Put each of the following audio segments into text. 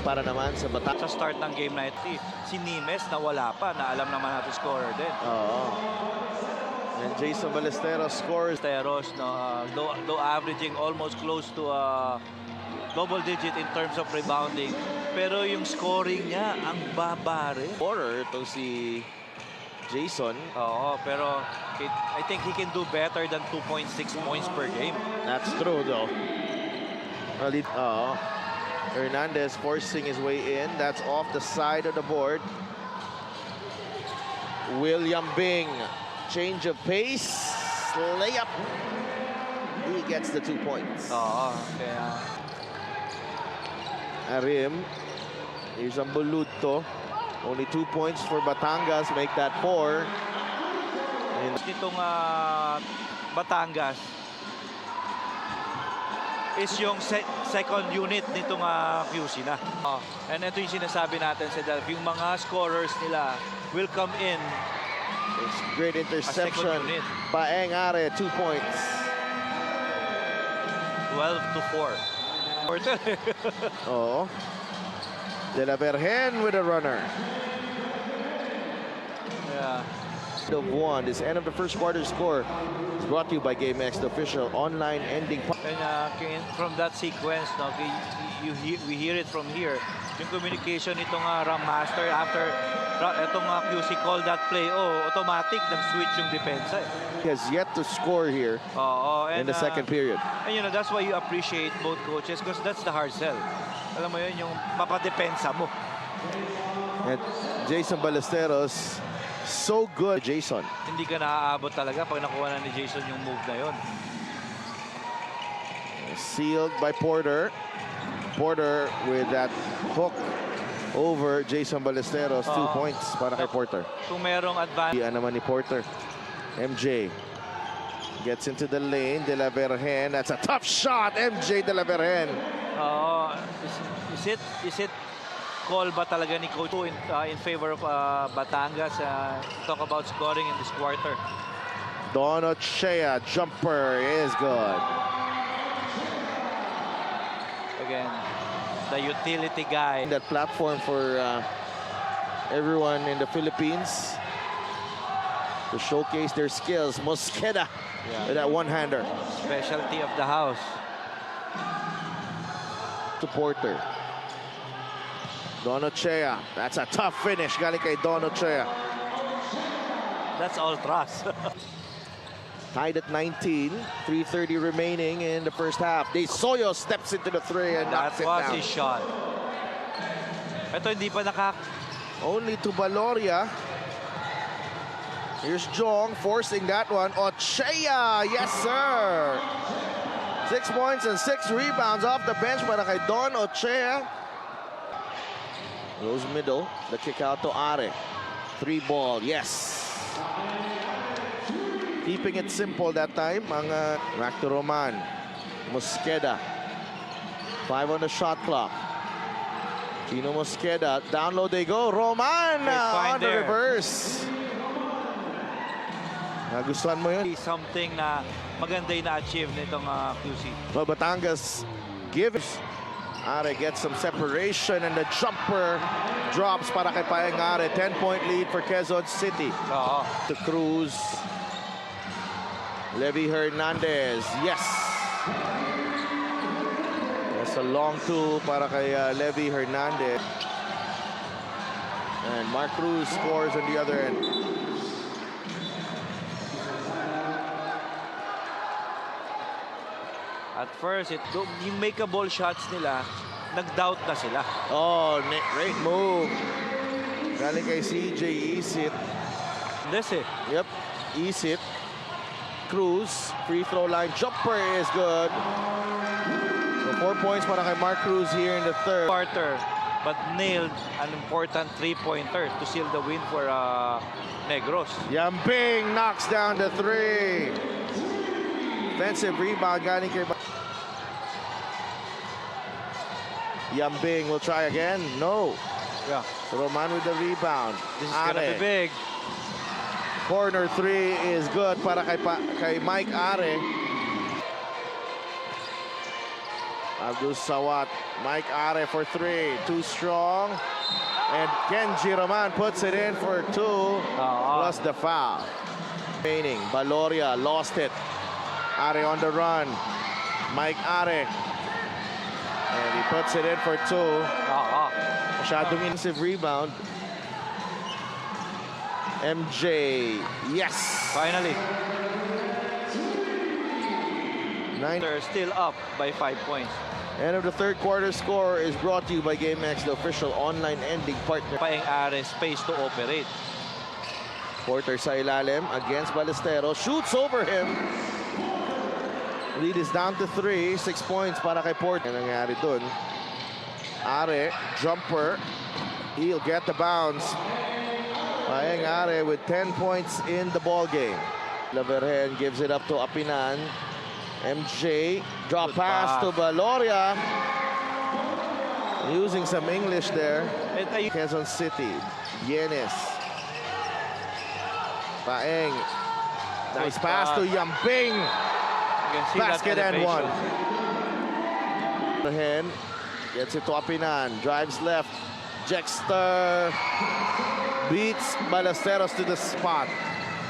para naman sa Bata. Sa start ng game na ito, si Nimes na wala pa, na alam naman natin scorer din. Oo. And Jason Ballesteros scores. Teros, no, though averaging almost close to double digit in terms of rebounding. Pero yung scoring niya, ang baba rin. Scorer itong si Jason. Oo, pero I think he can do better than 2.6 points per game. That's true though. Hernandez forcing his way in. That's off the side of the board. William Bing. Change of pace. Layup. He gets the 2 points. Oo, kaya... Arim. Here's ang Buluto. Only 2 points for Batangas. Make that 4. And Nitong Batangas is yung second unit nitong QC na. And ito yung sinasabi natin sa Delph, yung mga scorers nila will come in. it's great interception. second unit. Baeng Are, 2 points. 12-4. Oh. De La Vergen with a runner. Yeah. Of 1. This end of the first quarter score is brought to you by GameX, the official online ending. And from that sequence, no, we hear it from here. Yung communication nitong Ram Master after itong QC call that play, automatic nag-switch yung depensa. He has yet to score here And, in the second period. And that's why you appreciate both coaches because that's the hard sell. Alam mo yun, yung mapadepensa mo. And Jason Ballesteros, so good. Jason. Hindi ka naaabot talaga pag nakuha na ni Jason yung move na yun. Sealed by Porter. Porter with that hook over Jason Ballesteros. 2 points para kay Porter. Kung merong advantage. Yan naman ni Porter. MJ gets into the lane. De La Vergen. That's a tough shot. MJ De La Vergen. Is it call ba talaga ni Coach in favor of Batangas? Talk about scoring in this quarter. Don Ochea jumper is good. Again, the utility guy. That platform for everyone in the Philippines to showcase their skills. Mosqueda with that one-hander. Specialty of the house. To Porter. Don Ochea. That's a tough finish. Galing kay Don Ochea. That's all trust. Tied at 19. 3:30 remaining in the first half. De Soyo steps into the three and That knocks it was down. his shot. Ito hindi pa Only to Baloria. Here's Jong forcing that one. Ochea, yes sir. 6 points and 6 rebounds off the bench para kay Don Ochea. Goes middle, the kick out to Are. 3 ball, yes. Keeping it simple that time. Back to Roman. Mosqueda. 5 on the shot clock. Gino Mosqueda. Down low they go. Roman on the reverse. Nagustuhan mo yun? Something na maganda yung na-achieve nitong QC. Well, Batangas gives. Are gets some separation and the jumper drops para kay Paeng Are. 10-point lead for Quezon City. To Cruz. Levy Hernandez. Yes. That's a long two para kay Levy Hernandez. And Mark Cruz scores on the other end. At first, yung makeable shots nila, nag-doubt na sila. Oh, great move. Galing kay CJ Isit. Yep, Isit. Cruz, free throw line jumper is good. So 4 points para kay Mark Cruz here in the third quarter, but nailed an important three-pointer to seal the win for Negros. Yambing knocks down the 3. Defensive rebound galing kay Yambing will try again. No. Yeah. Roman with the rebound. This is gonna be big. Corner 3 is good para kay Mike Are. Abdul Sawat. Mike Are for three. Too strong. And Kenji Roman puts it in for two. Plus the foul. Remaining. Baloria lost it. Are on the run. Mike Are. And he puts it in for two. Masyadong intensive rebound. MJ. Yes. Finally. They're still up by 5 points. End of the third quarter score is brought to you by GameX, the official online ending partner. Paeng Are space to operate. Porter sa ilalim against Ballesteros. Shoots over him. Lead is down to 3. 6 points para kay Porter. Yan nangyari dun. Are, jumper. He'll get the bounce. Paeng Are with 10 points in the ball game. Laverhen gives it up to Apinan. MJ, drop pass to Baloria. Using some English there. Quezon City. Yenes. Paeng. Nice pass to Yamping. Basket and one. Laverhen gets it to Apinan. Drives left. Jexter beats Ballesteros to the spot.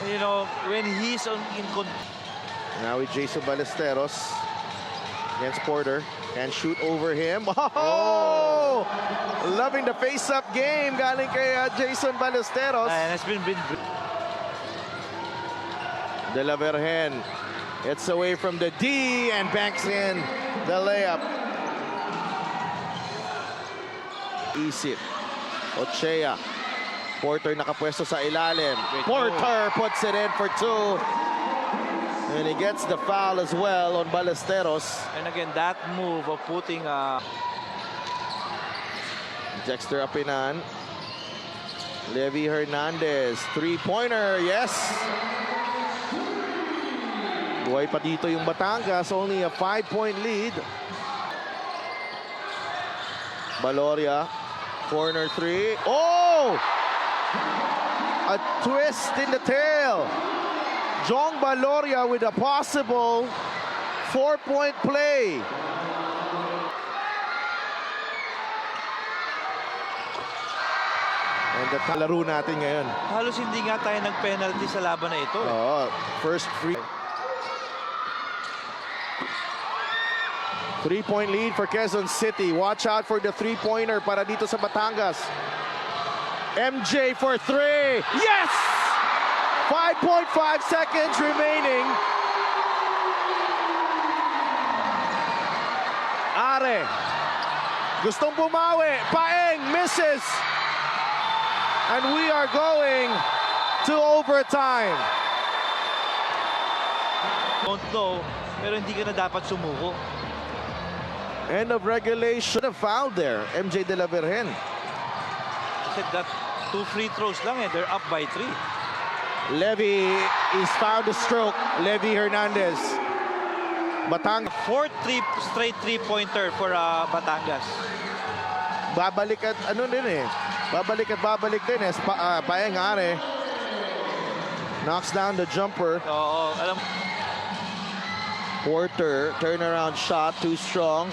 You know, when he's in control. Now with Jason Ballesteros against Porter. Can shoot over him. Oh! Loving the face-up game. Galing kay Jason Ballesteros. And it's been De La Vergen. It's away from the D and banks in the layup. Isip. Ochea. Porter nakapwesto sa ilalim. Porter puts it in for two. And he gets the foul as well on Ballesteros. And again, that move of putting Jexter Apinan. Levi Hernandez. Three-pointer. Yes. Buhay pa dito yung Batangas. Only a 5-point lead. Baloria. Corner three. Oh! A twist in the tail. Jong Baloria with a possible 4-point play. And the laro natin ngayon. Halos hindi nga tayo nag-penalty sa laban na ito. First free. 3-point lead for Quezon City. Watch out for the three-pointer para dito sa Batangas. MJ for three. Yes! 5.5 seconds remaining. Are. Gustong bumawi. Paeng misses. And we are going to overtime. Don't know, pero hindi ka na dapat sumuko. End of regulation. A foul there. MJ De La Vergen. Said that 2 free throws lang eh. They're up by 3. Levy is found a stroke. Levy Hernandez. Batang. Fourth straight three-pointer for Batangas. Babalik at ano din eh. Babalik din eh. Paeng Are. Knocks down the jumper. Oo, alam. Porter, turnaround shot, too strong.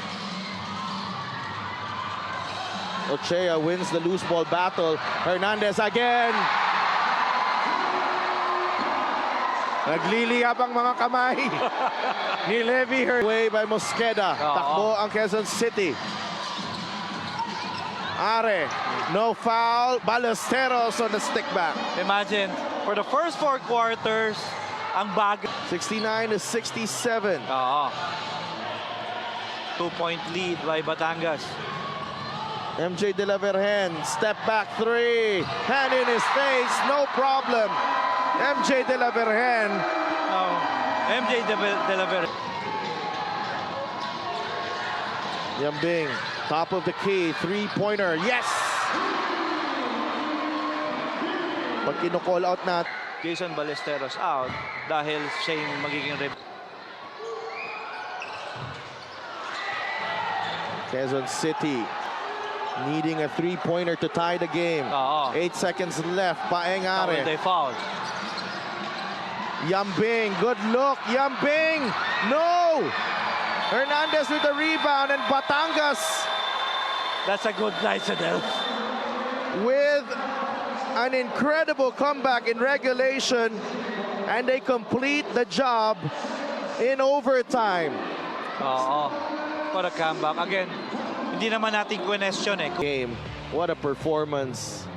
Ochea wins the loose ball battle. Hernandez again. Nagliliyab ang mga kamay ni Levy Way by Mosqueda. Takbo ang Quezon City. Are, no foul. Ballesteros on the stick back. Imagine, for the first 4 quarters, ang bag. 69-67. Oo. 2-point lead by Batangas. MJ De La Vergen, step back three. Hand in his face, no problem. MJ De La Vergen. Oh, MJ De La Vergen. Yambing, top of the key, three-pointer, yes! Pag kino-call out na. Jason Ballesteros out dahil siya yung magiging Quezon City needing a three-pointer to tie the game. 8 seconds left. Paeng Are. They foul. Yambing, good look. Yambing, no! Hernandez with the rebound, and Batangas That's a good night, Chanel. with an incredible comeback in regulation, and they complete the job in overtime. Oo. What a comeback. Again, hindi naman natin question eh. Game, what a performance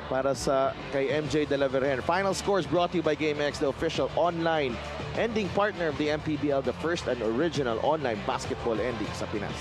para sa kay MJ De La Vergen. Final scores brought to you by GameX, the official online ending partner of the MPBL, the first and original online basketball ending sa Pinas.